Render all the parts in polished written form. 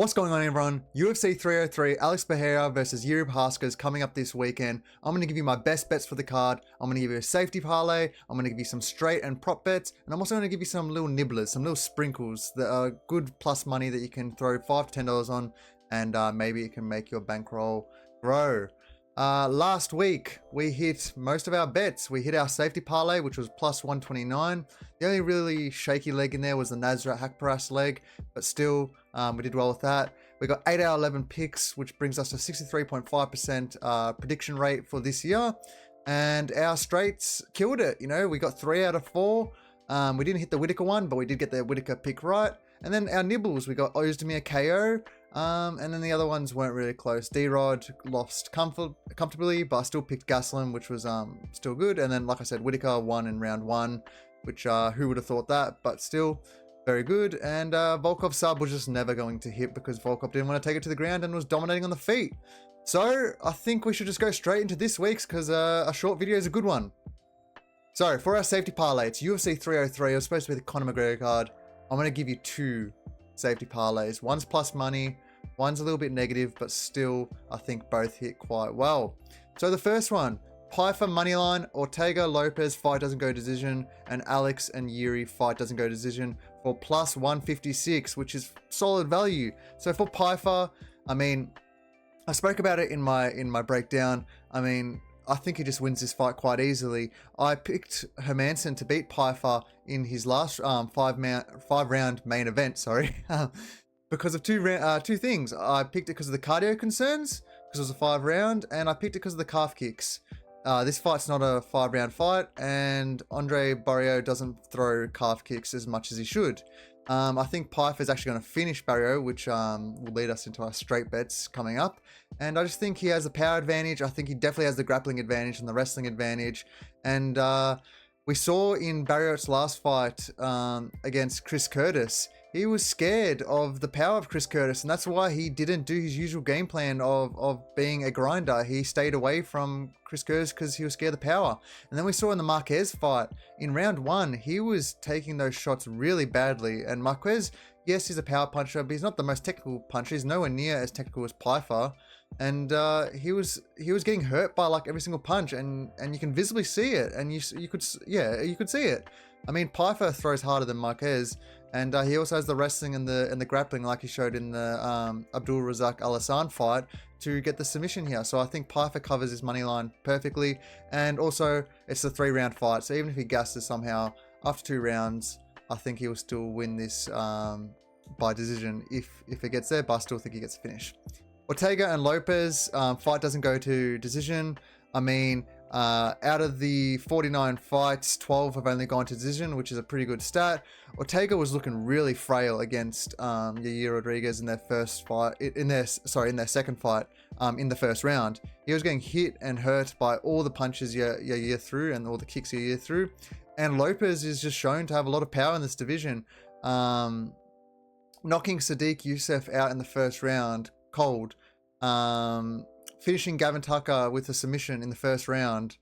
What's going on, everyone? UFC 303, Alex Pereira versus Jiri Prochazka is coming up this weekend. I'm going to give you my best bets for the card. I'm going to give you a safety parlay. I'm going to give you some straight and prop bets. And I'm also going to give you some little nibblers, some little sprinkles that are good plus money that you can throw $5 to $10 on. And maybe it can make your bankroll grow. Last week, we hit most of our bets. We hit our safety parlay, which was plus 129. The only really shaky leg in there was the Nasrat Hakparas leg, but still, we did well with that. We got 8 out of 11 picks, which brings us to 63.5% prediction rate for this year. And our straights killed it. You know, we got 3 out of 4. We didn't hit the Whitaker one, but we did get the Whitaker pick right. And then our nibbles, we got Ozdemir KO. And then the other ones weren't really close. D-Rod lost comfortably, but I still picked Gaslam, which was still good. And then, like I said, Whitaker won in round 1, which who would have thought that? But still very good. And Volkov sub was just never going to hit because Volkov didn't want to take it to the ground and was dominating on the feet. So I think we should just go straight into this week's because a short video is a good one. So for our safety parlay, it's UFC 303. It was supposed to be the Conor McGregor card. I'm going to give you 2 safety parlays. One's plus money, one's a little bit negative, but still I think both hit quite well. So the first one, Pyfer moneyline, Ortega Lopez fight doesn't go decision, and Alex and Jiri fight doesn't go decision for plus 156, which is solid value. So for Pyfer, I mean, I spoke about it in my breakdown. I mean, I think he just wins this fight quite easily. I picked Hermanson to beat Pyfer in his last 5-round main event, sorry, because of two things. I picked it because of the cardio concerns, because it was a 5-round, and I picked it because of the calf kicks. This fight's not a 5-round fight, and Andre Barrio doesn't throw calf kicks as much as he should. I think Pyfer is actually going to finish Barrio, which will lead us into our straight bets coming up. And I just think he has the power advantage. I think he definitely has the grappling advantage and the wrestling advantage. And we saw in Barrio's last fight against Chris Curtis, he was scared of the power of Chris Curtis, and that's why he didn't do his usual game plan of being a grinder. He stayed away from Chris Curtis because he was scared of the power. And then we saw in the Marquez fight, in round 1, he was taking those shots really badly. And Marquez, yes, he's a power puncher, but he's not the most technical puncher. He's nowhere near as technical as Pyfer. And he was getting hurt by like every single punch, and you can visibly see it. And you could see it. I mean, Pyfer throws harder than Marquez, and he also has the wrestling and the grappling, like he showed in the Abdul Razak Al Hassan fight, to get the submission here. So I think Pyfer covers his money line perfectly, and also it's a 3-round fight. So even if he gasses somehow after 2 rounds, I think he will still win this by decision if it gets there. But I still think he gets a finish. Ortega and Lopez fight doesn't go to decision. I mean, out of the 49 fights, 12 have only gone to decision, which is a pretty good stat. Ortega was looking really frail against Yair Rodriguez in their first fight, in their second fight, in the first round. He was getting hit and hurt by all the punches Yair threw and all the kicks Yair threw. And Lopez is just shown to have a lot of power in this division, knocking Sadiq Youssef out in the first round cold. Finishing Gavin Tucker with a submission in the first round.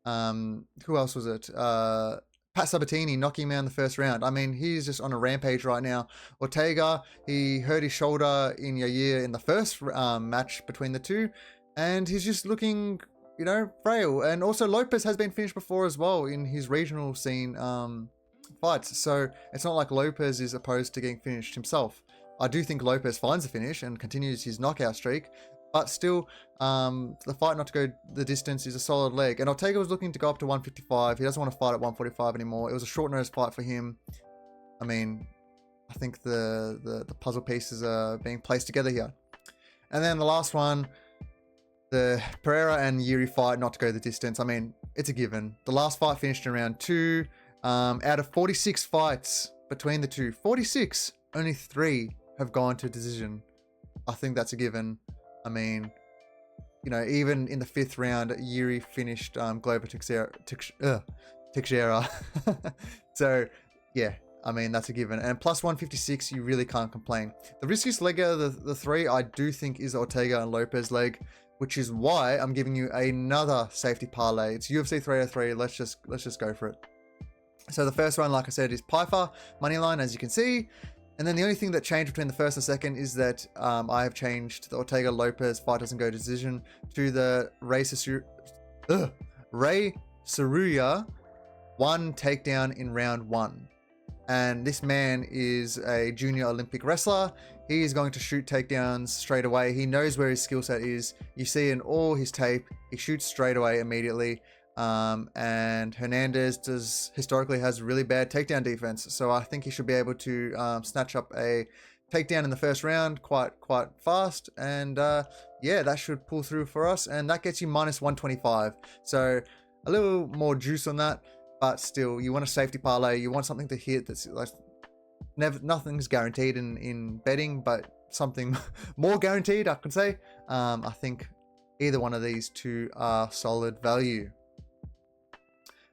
Who else was it? Pat Sabatini knocking him out in the first round. I mean, he's just on a rampage right now. Ortega, he hurt his shoulder in Yair in the first match between the two, and he's just looking, you know, frail. And also Lopez has been finished before as well in his regional scene fights, so it's not like Lopez is opposed to getting finished himself. I do think Lopez finds a finish and continues his knockout streak, but still, the fight not to go the distance is a solid leg. And Ortega was looking to go up to 155. He doesn't want to fight at 145 anymore. It was a short notice fight for him. I mean, I think the puzzle pieces are being placed together here. And then the last one, the Pereira and Jiri fight not to go the distance. I mean, it's a given. The last fight finished in round 2. Out of 46 fights between the two, 46, only 3 have gone to decision. I think that's a given. I mean, you know, even in the 5th round, Jiri finished Glover Teixeira. So, yeah, I mean, that's a given. And plus 156, you really can't complain. The riskiest leg out of the 3, I do think, is Ortega and Lopez leg, which is why I'm giving you another safety parlay. It's UFC 303. Let's just go for it. So the first one, like I said, is Pyfer moneyline, as you can see. And then the only thing that changed between the first and second is that I have changed the Ortega Lopez fight doesn't go to decision to the Ray Saruya 1 takedown in round 1. And this man is a junior Olympic wrestler. He is going to shoot takedowns straight away. He knows where his skill set is. You see in all his tape, he shoots straight away immediately. And Hernandez historically has really bad takedown defense. So I think he should be able to snatch up a takedown in the first round quite fast. And yeah, that should pull through for us. And that gets you minus 125. So a little more juice on that. But still, you want a safety parlay. You want something to hit that's like nothing's guaranteed in betting, but something more guaranteed, I could say. I think either one of these two are solid value.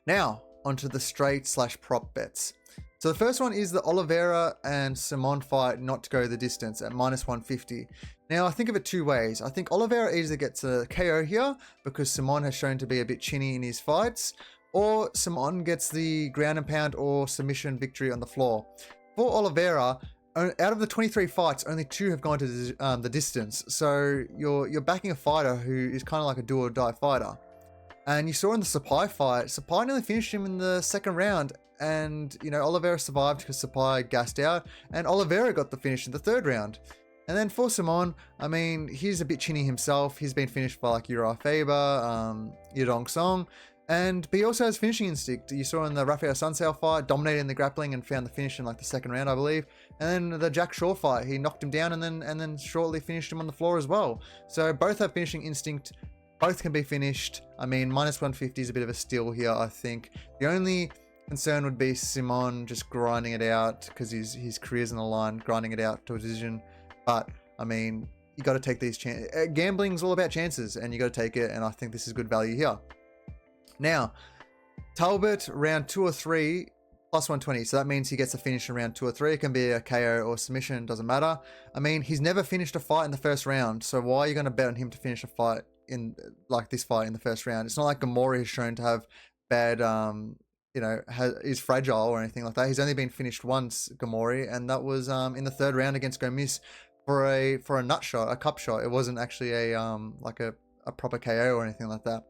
Now, onto the straight/prop bets. So the first one is the Oliveira and Simon fight not to go the distance at minus 150. Now, I think of it two ways. I think Oliveira either gets a KO here because Simon has shown to be a bit chinny in his fights, or Simon gets the ground and pound or submission victory on the floor. For Oliveira, out of the 23 fights, only 2 have gone to the distance. So you're backing a fighter who is kind of like a do or die fighter. And you saw in the Sapai fight, Sapai nearly finished him in the second round. And, you know, Oliveira survived because Sapai gassed out. And Oliveira got the finish in the third round. And then for Simon, I mean, he's a bit chinny himself. He's been finished by like Uriah Faber, Yadong Song. But he also has finishing instinct. You saw in the Rafael Sunsao fight, dominating the grappling and found the finish in like the second round, I believe. And then the Jack Shaw fight, he knocked him down and then shortly finished him on the floor as well. So both have finishing instinct. Both can be finished. I mean, minus 150 is a bit of a steal here, I think. The only concern would be Simon just grinding it out because his career's on the line, grinding it out to a decision. But, I mean, you got to take these chances. Gambling's all about chances, and you got to take it, and I think this is good value here. Now, Talbot, round 2 or 3, plus 120. So that means he gets a finish in round 2 or 3. It can be a KO or submission, doesn't matter. I mean, he's never finished a fight in the first round. So why are you going to bet on him to finish a fight in like this fight in the first round? It's not like Gamori is shown to have bad, you know, is fragile or anything like that. He's only been finished once, Gamori, and that was in the third round against Gomis for a nut shot, a cup shot. It wasn't actually a like a proper KO or anything like that.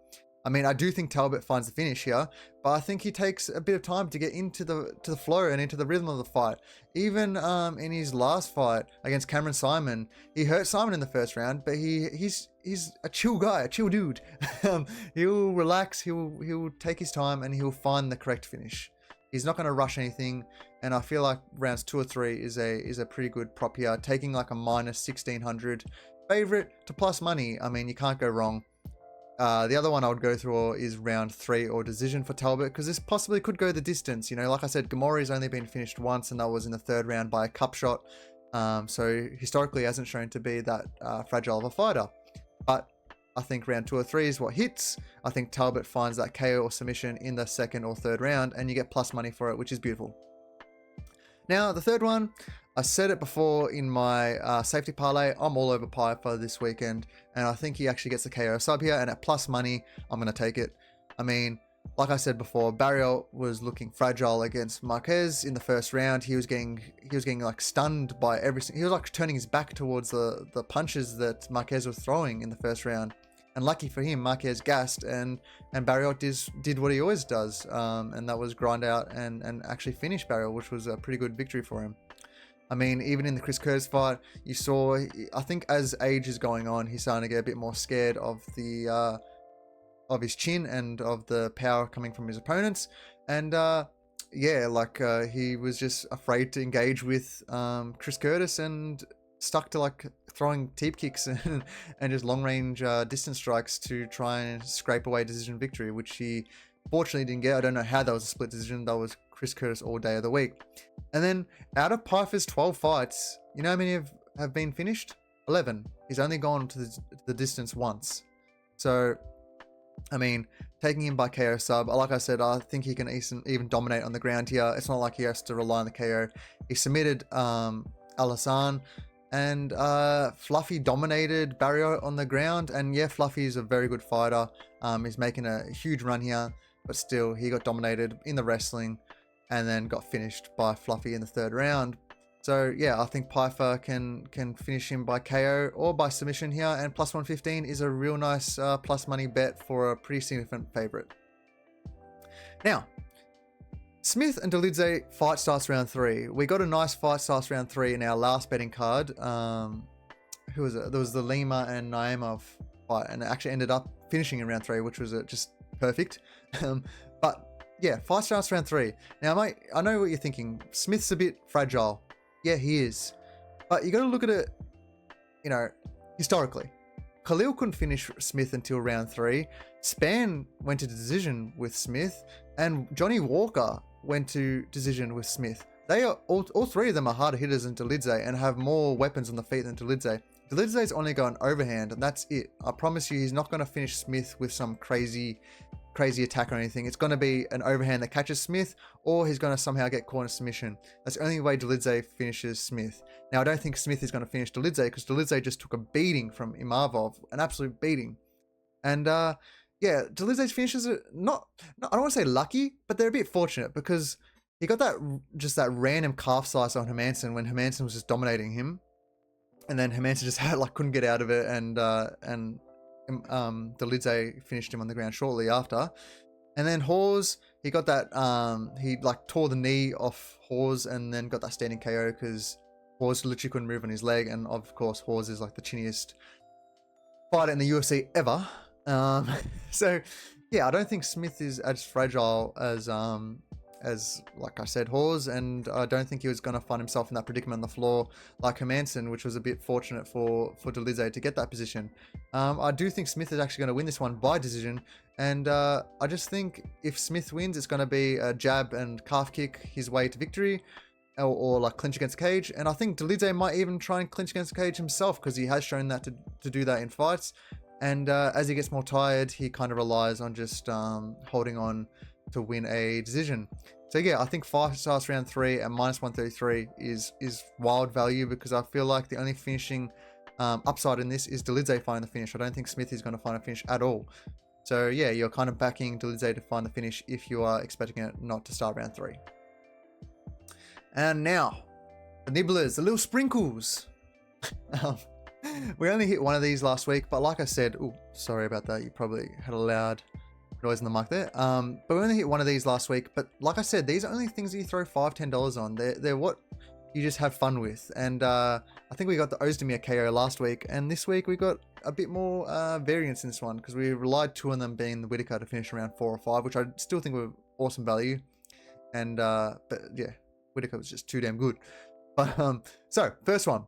I mean, I do think Talbot finds the finish here, but I think he takes a bit of time to get into the flow and into the rhythm of the fight. Even in his last fight against Cameron Simon, he hurt Simon in the first round, but he's a chill guy, a chill dude. He'll relax, he'll take his time, and he'll find the correct finish. He's not going to rush anything, and I feel like rounds 2 or 3 is a pretty good prop here, taking like a minus 1600 favorite to plus money. I mean, you can't go wrong. The other one I would go through is round 3 or decision for Talbot, because this possibly could go the distance. You know, like I said, Gamori's only been finished once, and that was in the third round by a cup shot. So historically hasn't shown to be that fragile of a fighter. But I think round 2 or 3 is what hits. I think Talbot finds that KO or submission in the second or third round, and you get plus money for it, which is beautiful. Now, the third one, I said it before in my safety parlay, I'm all over Piper this weekend, and I think he actually gets a KO sub here, and at plus money, I'm going to take it. I mean, like I said before, Barrios was looking fragile against Marquez in the first round. He was getting like stunned by everything. He was like turning his back towards the punches that Marquez was throwing in the first round. And lucky for him, Marquez gassed, and Barrios did what he always does, and that was grind out and actually finish Barrios, which was a pretty good victory for him. I mean, even in the Chris Curtis fight, you saw, I think as age is going on, he's starting to get a bit more scared of of his chin and of the power coming from his opponents. And yeah, like he was just afraid to engage with Chris Curtis and stuck to like throwing teep kicks and just long range distance strikes to try and scrape away decision victory, which he fortunately didn't get. I don't know how that was a split decision. That was Chris Curtis all day of the week. And then out of Piper's 12 fights, you know how many have been finished? 11. He's only gone to the distance once. So, I mean, taking him by KO sub, like I said, I think he can even dominate on the ground here. It's not like he has to rely on the KO. He submitted Al-Hassan, and Fluffy dominated Barrios on the ground. And yeah, Fluffy is a very good fighter. He's making a huge run here, but still, he got dominated in the wrestling and then got finished by Fluffy in the third round. So yeah, I think Pyfer can finish him by KO or by submission here, and plus 115 is a real nice plus money bet for a pretty significant favorite. Now, Smith and Dolidze fight starts round 3. We got a nice fight starts round 3 in our last betting card. Who was it? There was the Lima and Naimov fight, and it actually ended up finishing in round 3, which was just perfect. But yeah, fight starts round 3. Now, mate, I know what you're thinking. Smith's a bit fragile. Yeah, he is. But you got to look at it, you know, historically. Khalil couldn't finish Smith until round 3. Span went to decision with Smith, and Johnny Walker went to decision with Smith. They are all three of them are harder hitters than Dolidze and have more weapons on the feet than Dolidze. Dolidze's only got an overhand, and that's it. I promise you, he's not going to finish Smith with some crazy attack or anything. It's going to be an overhand that catches Smith, or he's going to somehow get corner submission. That's the only way Dolidze finishes Smith. Now, I don't think Smith is going to finish Dolidze because Dolidze just took a beating from Imavov, an absolute beating. And yeah, Dolidze's finishes are not, I don't want to say lucky, but they're a bit fortunate because he got that random calf slice on Hermanson when Hermanson was just dominating him, and then Hermanson just couldn't get out of it, and Dolidze finished him on the ground shortly after. And then Hawes, he got that he tore the knee off Hawes and then got that standing KO because Hawes literally couldn't move on his leg, and of course Hawes is like the chinniest fighter in the UFC ever. So yeah, I don't think Smith is as fragile as like I said, Hawes, and I don't think he was going to find himself in that predicament on the floor like Hermanson, which was a bit fortunate for Dolidze to get that position. I do think Smith is actually going to win this one by decision, and I just think if Smith wins, it's going to be a jab and calf kick his way to victory, or like clinch against the cage. And I think Dolidze might even try and clinch against the cage himself because he has shown that to do that in fights. And as he gets more tired, he kind of relies on just holding on to win a decision. So yeah, I think 5 stars round 3 and minus 133 is wild value because I feel like the only finishing upside in this is Dolidze finding the finish. I don't think Smith is going to find a finish at all. So yeah, you're kind of backing Dolidze to find the finish if you are expecting it not to start round 3. And now, the Nibblers, the little sprinkles. We only hit one of these last week, but like I said, oh, sorry about that. You probably had a loud noise in the mic there. But we only hit one of these last week. But like I said, these are only things that you throw $5, $10 on. They're what you just have fun with. And I think we got the Ozdemir KO last week, and this week we got a bit more variance in this one because we relied 2 on them being the Whitaker to finish around 4 or 5, which I still think were awesome value. And but yeah, Whitaker was just too damn good. But so first one,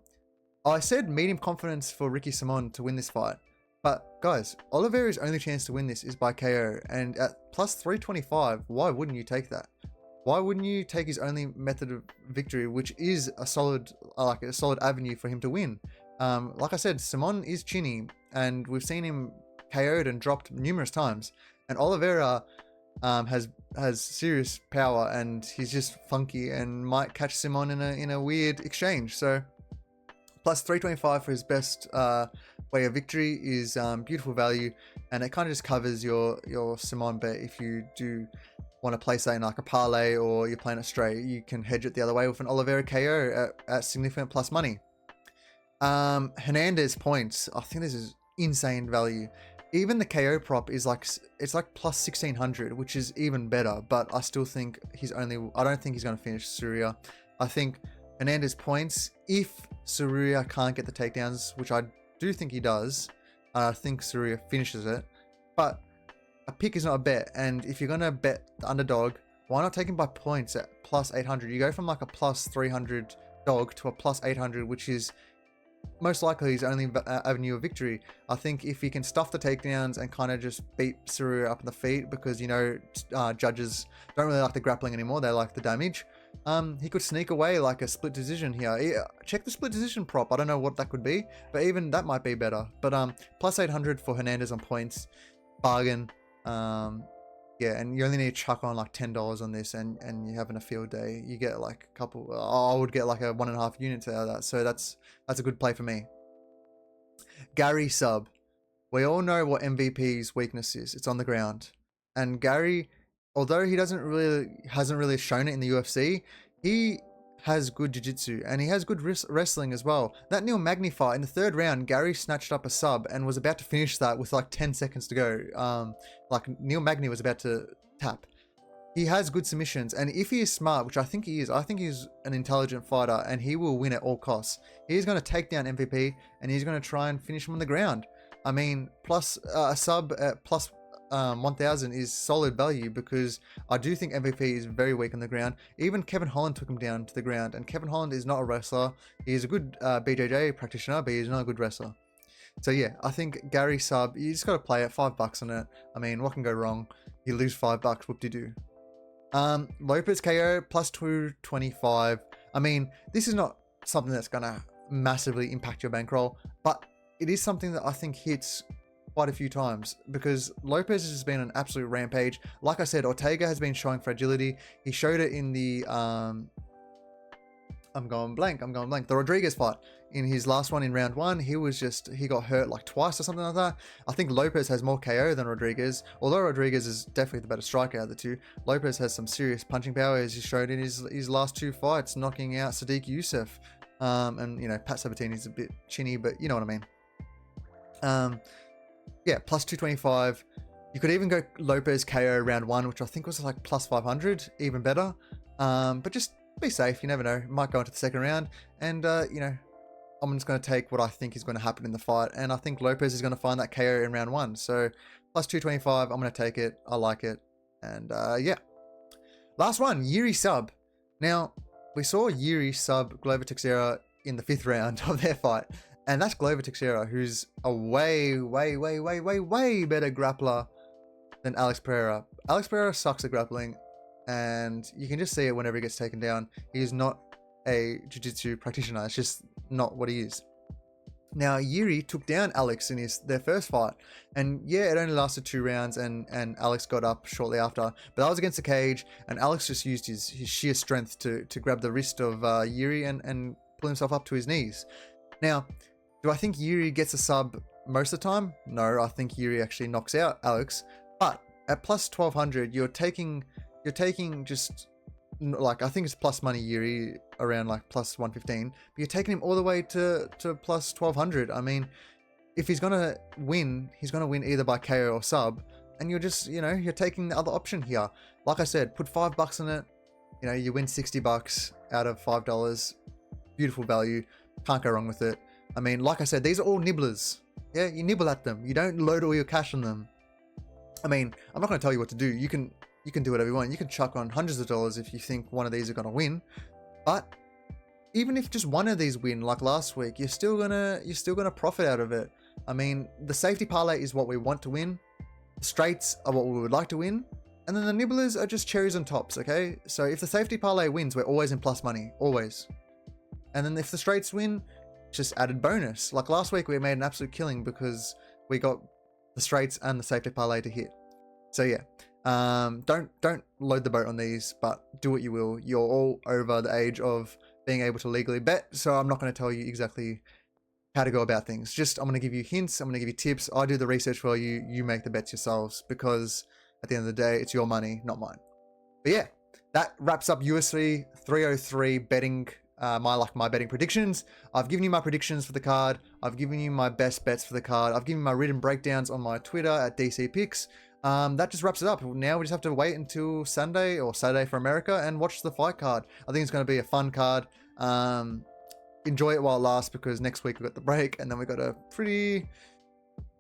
I said medium confidence for Ricky Simon to win this fight. But guys, Oliveira's only chance to win this is by KO, and at plus 325, why wouldn't you take that? Why wouldn't you take his only method of victory, which is a solid avenue for him to win? Like I said, Simon is chinny, and we've seen him KO'd and dropped numerous times. And Oliveira has serious power, and he's just funky and might catch Simon in a weird exchange. So plus 325 for his best way of victory is beautiful value, and it kind of just covers your Simon bet. If you do want to place that in like a parlay or you're playing it straight, you can hedge it the other way with an Oliveira KO at significant plus money. Hernandez points, I think this is insane value. Even the KO prop is it's like plus 1600, which is even better, but I still think I don't think he's going to finish Surya. I think Hernandez points, if Surya can't get the takedowns, which I do think he does, I think Surya finishes it. But a pick is not a bet, and if you're going to bet the underdog, why not take him by points at plus 800? You go from like a plus 300 dog to a plus 800, which is most likely his only avenue of victory. I think if he can stuff the takedowns and kind of just beat Surya up in the feet, because judges don't really like the grappling anymore, they like the damage. He could sneak away like a split decision here. Check the split decision prop. I don't know what that could be, but even that might be better. But plus 800 for Hernandez on points, bargain. Yeah, and you only need to chuck on like $10 on this, and you're having a field day. You get like a couple. I would get like a 1.5 units out of that. So that's a good play for me. Gary sub. We all know what MVP's weakness is. It's on the ground, and Gary, although he hasn't really shown it in the UFC, he has good jiu-jitsu and he has good wrestling as well. That Neil Magny fight, in the third round, Gary snatched up a sub and was about to finish that with like 10 seconds to go. Like Neil Magny was about to tap. He has good submissions, and if he is smart, which I think he is, I think he's an intelligent fighter and he will win at all costs. He's going to take down MVP and he's going to try and finish him on the ground. I mean, plus a sub at plus 1000 is solid value, because I do think MVP is very weak on the ground. Even Kevin Holland took him down to the ground, and Kevin Holland is not a wrestler. He is a good BJJ practitioner, but he's not a good wrestler. So yeah, I think Gary sub, you just got to play it, $5 on it. I mean, what can go wrong? You lose $5, whoop-de-doo. Lopez KO plus 225. I mean, this is not something that's going to massively impact your bankroll, but it is something that I think hits quite a few times, because Lopez has been an absolute rampage. Like I said, Ortega has been showing fragility. He showed it in the I'm going blank, the Rodriguez fight. In his last one in round 1, he got hurt like twice or something like that. I think Lopez has more KO than Rodriguez, although Rodriguez is definitely the better striker out of the two. Lopez has some serious punching power, as he showed in his last 2 fights, knocking out Sadiq Youssef. And you know, Pat Sabatini's a bit chinny, but you know what I mean. Yeah, plus 225. You could even go Lopez KO round 1, which I think was like plus 500, even better. But just be safe, you never know. It might go into the second round, and you know, I'm just going to take what I think is going to happen in the fight, and I think Lopez is going to find that KO in round 1. So plus 225, I'm going to take it. I like it, and yeah. Last one, Jiri sub. Now we saw Jiri sub Glover Teixeira in the 5th round of their fight. And that's Glover Teixeira, who's a way better grappler than Alex Pereira. Alex Pereira sucks at grappling, and you can just see it whenever he gets taken down. He is not a jiu-jitsu practitioner. It's just not what he is. Now, Jiri took down Alex in their first fight, and yeah, it only lasted 2 rounds, and Alex got up shortly after. But that was against the cage, and Alex just used his sheer strength to grab the wrist of Jiri and pull himself up to his knees. Now, do I think Jiri gets a sub most of the time? No, I think Jiri actually knocks out Alex. But at plus 1200, you're taking just like, I think it's plus money Jiri around like plus 115, but you're taking him all the way to plus 1200. I mean, if he's gonna win, he's gonna win either by KO or sub, and you're just, you know, you're taking the other option here. Like I said, put $5 on it. You know, you win $60 out of $5. Beautiful value. Can't go wrong with it. I mean, like I said, these are all nibblers. Yeah, you nibble at them. You don't load all your cash on them. I mean, I'm not going to tell you what to do. You can do whatever you want. You can chuck on hundreds of dollars if you think one of these are going to win. But even if just one of these win, like last week, you're still gonna profit out of it. I mean, the safety parlay is what we want to win. The straights are what we would like to win. And then the nibblers are just cherries on tops, okay? So if the safety parlay wins, we're always in plus money. Always. And then if the straights win, just added bonus. Like last week, we made an absolute killing because we got the straights and the safety parlay to hit. So yeah, don't load the boat on these, but do what you will. You're all over the age of being able to legally bet, so I'm not going to tell you exactly how to go about things. Just, I'm going to give you hints, I'm going to give you tips. I do the research for you, you make the bets yourselves, because at the end of the day, it's your money, not mine. But yeah, that wraps up UFC 303 betting. My betting predictions. I've given you my predictions for the card. I've given you my best bets for the card. I've given you my written breakdowns on my Twitter at DeeCeePicks. That just wraps it up. Now we just have to wait until Sunday or Saturday for America and watch the fight card. I think it's going to be a fun card. Enjoy it while it lasts, because next week we've got the break, and then we've got an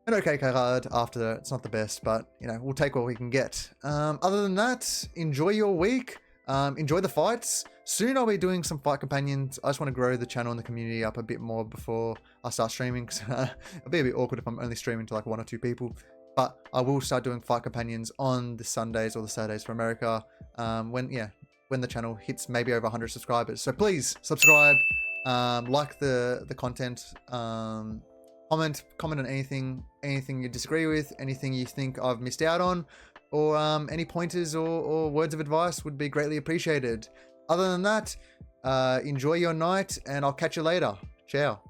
okay card after that. It's not the best, but you know, we'll take what we can get. Other than that, enjoy your week. Enjoy the fights. Soon I'll be doing some fight companions. I just want to grow the channel and the community up a bit more before I start streaming. It'll be a bit awkward if I'm only streaming to like 1 or 2 people. But I will start doing fight companions on the Sundays or the Saturdays for America. When the channel hits maybe over 100 subscribers. So please subscribe, like the content, comment on anything you disagree with, anything you think I've missed out on, or any pointers or words of advice would be greatly appreciated. Other than that, enjoy your night, and I'll catch you later. Ciao.